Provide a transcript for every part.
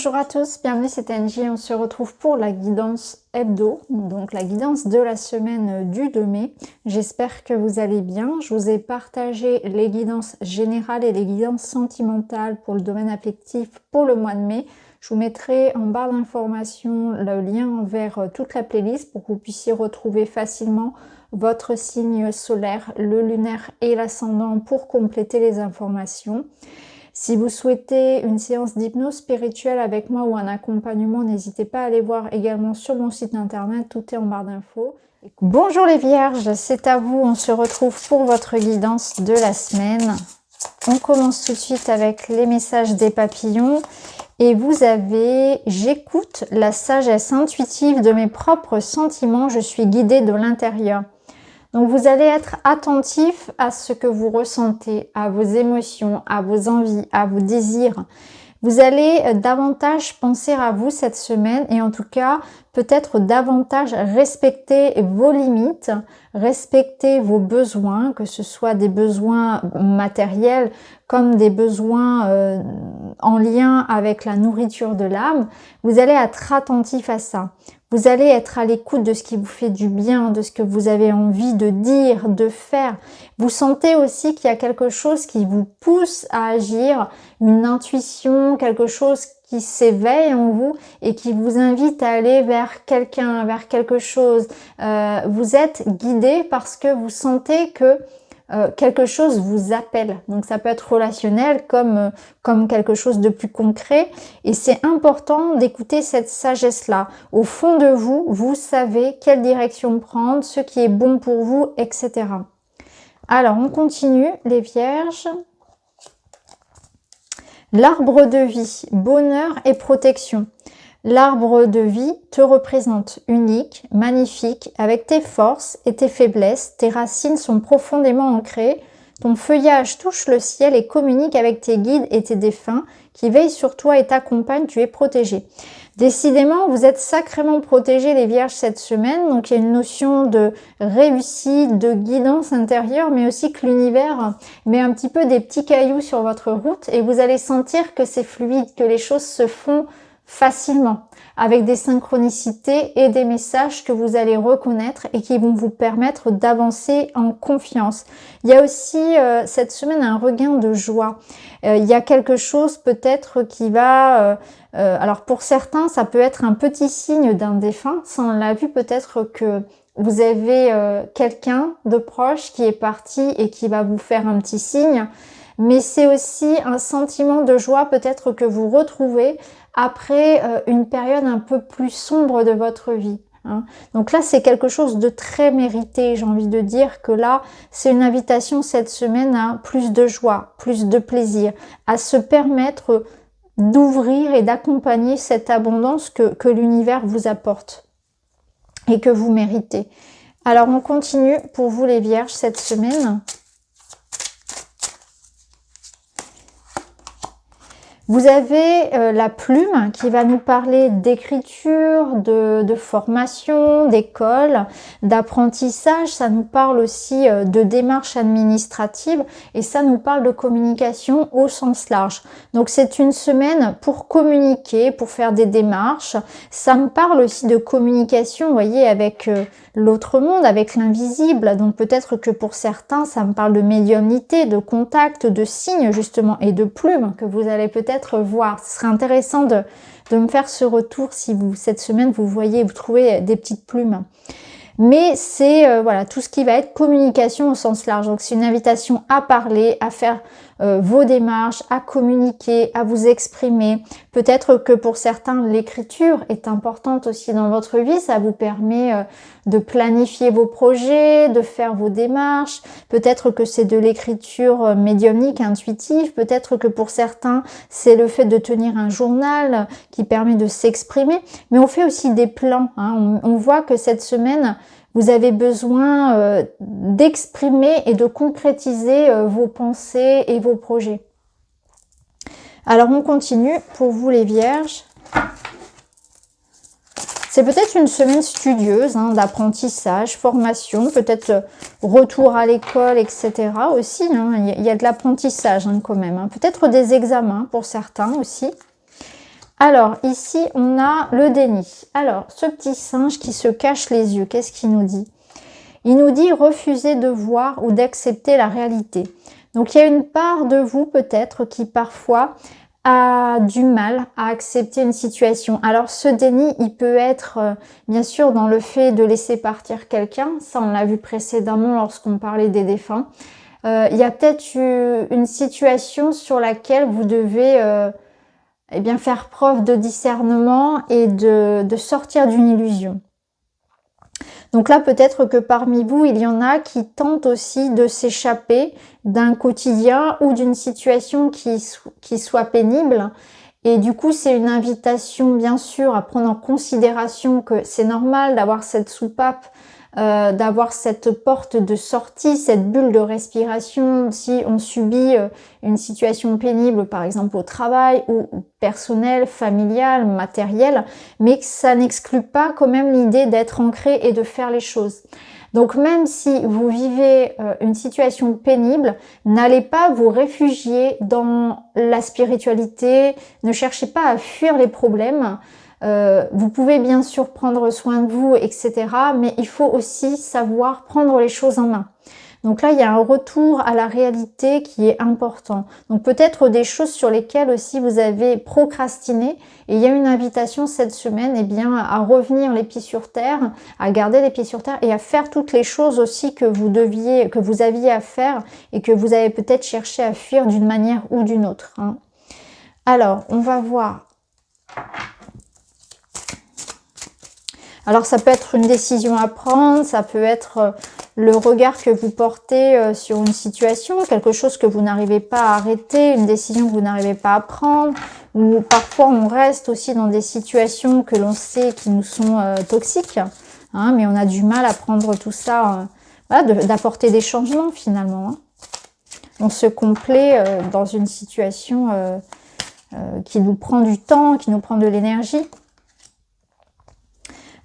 Bonjour à tous, bienvenue, c'est Angie. On se retrouve pour la guidance hebdo, donc la guidance de la semaine du 2 mai. J'espère que vous allez bien. Je vous ai partagé les guidances générales et les guidances sentimentales pour le domaine affectif pour le mois de mai. Je vous mettrai en barre d'informations le lien vers toute la playlist pour que vous puissiez retrouver facilement votre signe solaire, le lunaire et l'ascendant pour compléter les informations. Si vous souhaitez une séance d'hypnose spirituelle avec moi ou un accompagnement, n'hésitez pas à aller voir également sur mon site internet, tout est en barre d'infos. Bonjour les vierges, c'est à vous, on se retrouve pour votre guidance de la semaine. On commence tout de suite avec les messages des papillons. Et vous avez « J'écoute la sagesse intuitive de mes propres sentiments, je suis guidée de l'intérieur ». Donc vous allez être attentif à ce que vous ressentez, à vos émotions, à vos envies, à vos désirs. Vous allez davantage penser à vous cette semaine et en tout cas peut-être davantage respecter vos limites, respecter vos besoins, que ce soit des besoins matériels comme des besoins en lien avec la nourriture de l'âme. Vous allez être attentif à ça. Vous allez être à l'écoute de ce qui vous fait du bien, de ce que vous avez envie de dire, de faire. Vous sentez aussi qu'il y a quelque chose qui vous pousse à agir, une intuition, quelque chose qui s'éveille en vous et qui vous invite à aller vers quelqu'un, vers quelque chose. Vous êtes guidé parce que vous sentez que quelque chose vous appelle. Donc ça peut être relationnel comme quelque chose de plus concret. Et c'est important d'écouter cette sagesse-là. Au fond de vous, vous savez quelle direction prendre, ce qui est bon pour vous, etc. Alors, on continue, les vierges. L'arbre de vie, bonheur et protection. L'arbre de vie te représente unique, magnifique, avec tes forces et tes faiblesses. Tes racines sont profondément ancrées. Ton feuillage touche le ciel et communique avec tes guides et tes défunts qui veillent sur toi et t'accompagnent. Tu es protégé. Décidément, vous êtes sacrément protégés les vierges cette semaine. Donc, il y a une notion de réussite, de guidance intérieure, mais aussi que l'univers met un petit peu des petits cailloux sur votre route et vous allez sentir que c'est fluide, que les choses se font facilement, avec des synchronicités et des messages que vous allez reconnaître et qui vont vous permettre d'avancer en confiance. Il y a aussi cette semaine un regain de joie. Il y a quelque chose peut-être qui va... alors pour certains, ça peut être un petit signe d'un défunt. Ça, on l'a vu peut-être que vous avez quelqu'un de proche qui est parti et qui va vous faire un petit signe. Mais c'est aussi un sentiment de joie peut-être que vous retrouvez après une période un peu plus sombre de votre vie. Donc là, c'est quelque chose de très mérité. J'ai envie de dire que là, c'est une invitation cette semaine à plus de joie, plus de plaisir, à se permettre d'ouvrir et d'accompagner cette abondance que l'univers vous apporte et que vous méritez. Alors, on continue pour vous les vierges cette semaine. Vous avez la plume qui va nous parler d'écriture, de formation, d'école, d'apprentissage. Ça nous parle aussi de démarches administratives et ça nous parle de communication au sens large. Donc c'est une semaine pour communiquer, pour faire des démarches. Ça me parle aussi de communication, vous voyez, avec l'autre monde, avec l'invisible. Donc peut-être que pour certains, ça me parle de médiumnité, de contact, de signes justement et de plumes que vous allez peut-être voir. Ce serait intéressant de me faire ce retour si vous, cette semaine, vous voyez, vous trouvez des petites plumes. Mais c'est voilà tout ce qui va être communication au sens large. Donc c'est une invitation à parler, à faire vos démarches, à communiquer, à vous exprimer. Peut-être que pour certains, l'écriture est importante aussi dans votre vie. Ça vous permet de planifier vos projets, de faire vos démarches. Peut-être que c'est de l'écriture médiumnique, intuitive. Peut-être que pour certains, c'est le fait de tenir un journal qui permet de s'exprimer. Mais on fait aussi des plans. On voit que cette semaine, vous avez besoin d'exprimer et de concrétiser vos pensées et vos projets. Alors, on continue pour vous les vierges. C'est peut-être une semaine studieuse, d'apprentissage, formation, peut-être retour à l'école, etc. aussi. Il y a de l'apprentissage quand même. Peut-être des examens pour certains aussi. Alors, ici, on a le déni. Alors, ce petit singe qui se cache les yeux, qu'est-ce qu'il nous dit? Il nous dit refuser de voir ou d'accepter la réalité. Donc, il y a une part de vous peut-être qui parfois a du mal à accepter une situation. Alors, ce déni, il peut être bien sûr dans le fait de laisser partir quelqu'un. Ça, on l'a vu précédemment lorsqu'on parlait des défunts. Il y a peut-être une situation sur laquelle vous devez eh bien, faire preuve de discernement et de sortir d'une illusion. Donc là, peut-être que parmi vous, il y en a qui tentent aussi de s'échapper d'un quotidien ou d'une situation qui soit pénible. Et du coup, c'est une invitation, bien sûr, à prendre en considération que c'est normal d'avoir cette soupape, d'avoir cette porte de sortie, cette bulle de respiration si on subit une situation pénible, par exemple au travail ou personnel, familial, matériel, mais que ça n'exclut pas quand même l'idée d'être ancré et de faire les choses. Donc même si vous vivez une situation pénible, n'allez pas vous réfugier dans la spiritualité, ne cherchez pas à fuir les problèmes. Vous pouvez bien sûr prendre soin de vous, etc. Mais il faut aussi savoir prendre les choses en main. Donc là, il y a un retour à la réalité qui est important. Donc peut-être des choses sur lesquelles aussi vous avez procrastiné. Et il y a une invitation cette semaine eh bien, à revenir les pieds sur terre, à garder les pieds sur terre et à faire toutes les choses aussi que vous aviez à faire et que vous avez peut-être cherché à fuir d'une manière ou d'une autre. Hein. Alors, on va voir. Alors ça peut être une décision à prendre, ça peut être le regard que vous portez sur une situation, quelque chose que vous n'arrivez pas à arrêter, une décision que vous n'arrivez pas à prendre, ou parfois on reste aussi dans des situations que l'on sait qui nous sont toxiques, hein, mais on a du mal à prendre tout ça, voilà, d'apporter des changements finalement. Hein. On se complaît dans une situation qui nous prend du temps, qui nous prend de l'énergie.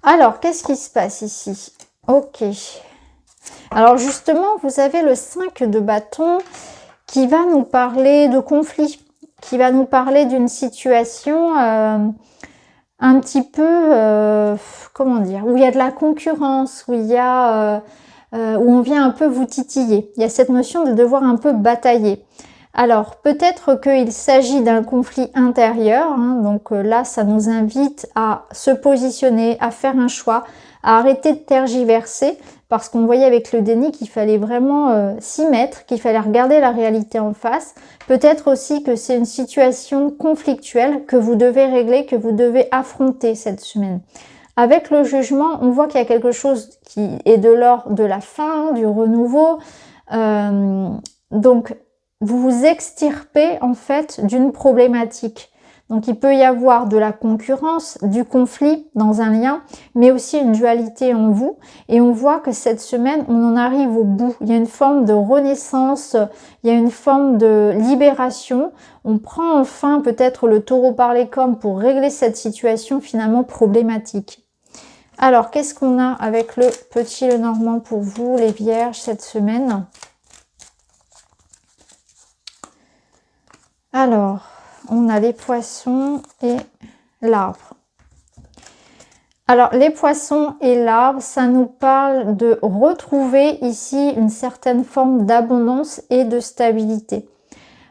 Alors, qu'est-ce qui se passe ici? Ok. Alors justement, vous avez le 5 de bâton qui va nous parler de conflit, qui va nous parler d'une situation un petit peu, comment dire, où il y a de la concurrence, où il y a, où on vient un peu vous titiller. Il y a cette notion de devoir un peu batailler. Alors, peut-être qu'il s'agit d'un conflit intérieur, hein, donc là, ça nous invite à se positionner, à faire un choix, à arrêter de tergiverser, parce qu'on voyait avec le déni qu'il fallait vraiment s'y mettre, qu'il fallait regarder la réalité en face. Peut-être aussi que c'est une situation conflictuelle que vous devez régler, que vous devez affronter cette semaine. Avec le jugement, on voit qu'il y a quelque chose qui est de l'ordre de la fin, du renouveau, donc vous vous extirpez en fait d'une problématique. Donc il peut y avoir de la concurrence, du conflit dans un lien, mais aussi une dualité en vous. Et on voit que cette semaine, on en arrive au bout. Il y a une forme de renaissance, il y a une forme de libération. On prend enfin peut-être le taureau par les cornes pour régler cette situation finalement problématique. Alors, qu'est-ce qu'on a avec le petit Lenormand pour vous, les vierges, cette semaine ? Alors, on a les poissons et l'arbre. Alors, les poissons et l'arbre, ça nous parle de retrouver ici une certaine forme d'abondance et de stabilité.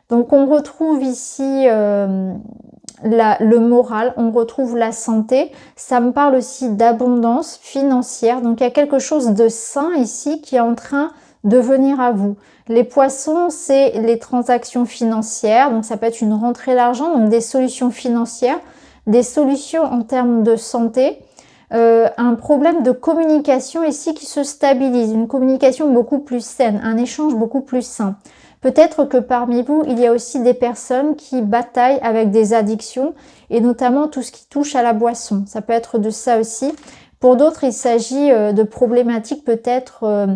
Donc, on retrouve ici le moral, on retrouve la santé. Ça me parle aussi d'abondance financière. Donc, il y a quelque chose de sain ici qui est en train de venir à vous. Les poissons, c'est les transactions financières, donc ça peut être une rentrée d'argent, donc des solutions financières, des solutions en termes de santé, un problème de communication ici qui se stabilise, une communication beaucoup plus saine, un échange beaucoup plus sain. Peut-être que parmi vous, il y a aussi des personnes qui bataillent avec des addictions et notamment tout ce qui touche à la boisson. Ça peut être de ça aussi. Pour d'autres, il s'agit de problématiques peut-être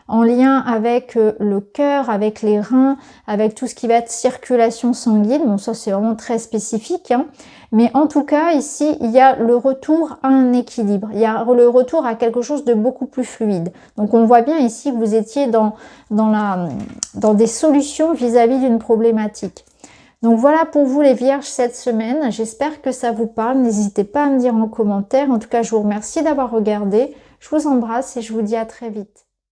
en lien avec le cœur, avec les reins, avec tout ce qui va être circulation sanguine. Bon, ça c'est vraiment très spécifique, hein. Mais en tout cas, ici, il y a le retour à un équilibre. Il y a le retour à quelque chose de beaucoup plus fluide. Donc on voit bien ici que vous étiez dans des solutions vis-à-vis d'une problématique. Donc voilà pour vous les vierges cette semaine. J'espère que ça vous parle. N'hésitez pas à me dire en commentaire. En tout cas, je vous remercie d'avoir regardé. Je vous embrasse et je vous dis à très vite.